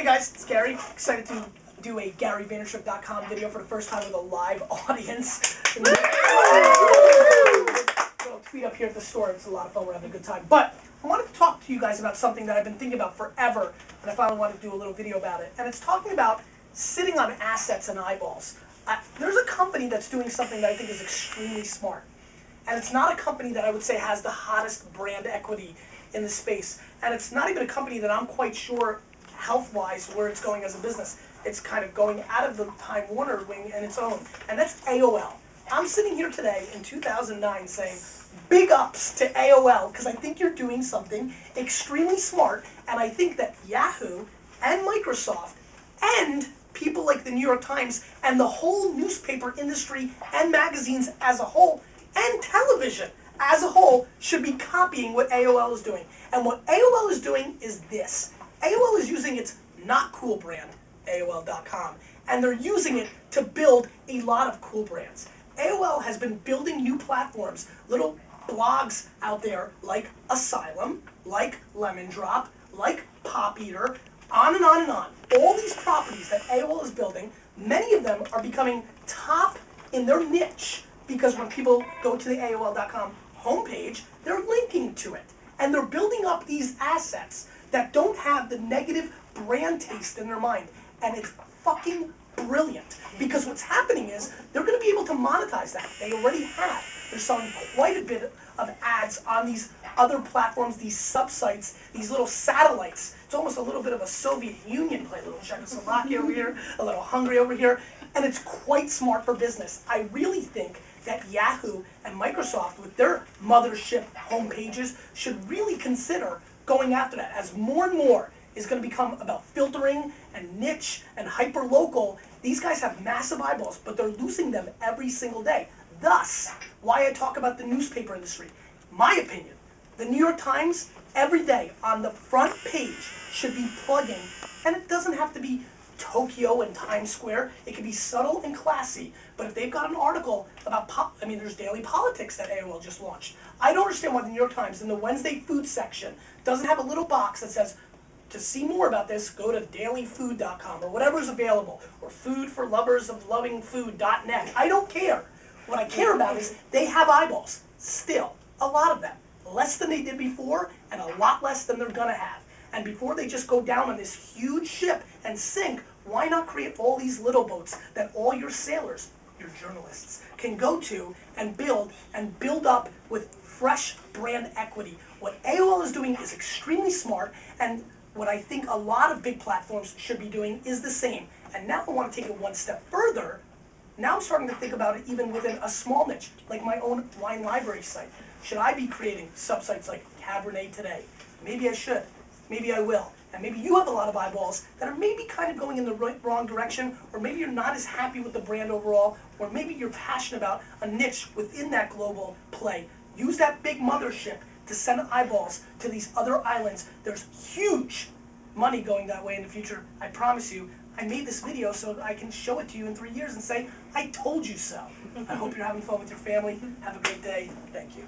guys, it's Gary. Excited to do a GaryVaynerchuk.com video for the first time with a live audience. Little tweet up here at the store. It's a lot of fun. We're having a good time. But I wanted to talk to you guys about something that I've been thinking about forever, and I finally wanted to do a little video about it. And it's talking about sitting on assets and eyeballs. There's a company that's doing something that I think is extremely smart. And it's not a company that I would say has the hottest brand equity in the space. And it's not even a company that I'm quite sure, health-wise, where it's going as a business. It's kind of going out of the Time Warner wing and its own. And that's AOL. I'm sitting here today in 2009 saying, big ups to AOL, because I think you're doing something extremely smart. And I think that Yahoo and Microsoft and people like the New York Times and the whole newspaper industry and magazines as a whole and television as a whole should be copying what AOL is doing. And what AOL is doing is this. AOL is using its not cool brand, AOL.com, and they're using it to build a lot of cool brands. AOL has been building new platforms, little blogs out there like Asylum, like Lemon Drop, like Pop Eater, on and on and on. All these properties that AOL is building, many of them are becoming top in their niche because when people go to the AOL.com homepage, they're linking to it. And they're building up these assets that don't have the negative brand taste in their mind. And it's fucking brilliant. Because what's happening is they're going to be able to monetize that. They already have. They're selling quite a bit of ads on these other platforms, these sub-sites, these little satellites. It's almost a little bit of a Soviet Union play, a little Czechoslovakia over here, a little Hungary over here. And it's quite smart for business. I really think that Yahoo and Microsoft, with their mothership homepages, should really consider going after that, as more and more is going to become about filtering and niche and hyper-local. These guys have massive eyeballs, but they're losing them every single day. Thus, why I talk about the newspaper industry. My opinion, the New York Times, every day on the front page should be plugging, and it doesn't have to be Tokyo and Times Square. It can be subtle and classy. But if they've got an article about there's daily politics that AOL just launched. I don't understand why the New York Times in the Wednesday food section doesn't have a little box that says, to see more about this, go to dailyfood.com or whatever's available, or foodforloversoflovingfood.net. I don't care. What I care about is they have eyeballs. Still, a lot of them. Less than they did before, and a lot less than they're going to have. And before they just go down on this huge ship and sink, why not create all these little boats that all your sailors, your journalists, can go to and build up with fresh brand equity? What AOL is doing is extremely smart, and what I think a lot of big platforms should be doing is the same. And now I want to take it one step further. Now I'm starting to think about it even within a small niche, like my own wine library site. Should I be creating sub-sites like Cabernet Today? Maybe I should. Maybe I will. And maybe you have a lot of eyeballs that are maybe kind of going in the wrong direction, or maybe you're not as happy with the brand overall, or maybe you're passionate about a niche within that global play. Use that big mothership to send eyeballs to these other islands. There's huge money going that way in the future. I promise you. I made this video so I can show it to you in 3 years and say, I told you so. I hope you're having fun with your family. Have a great day. Thank you.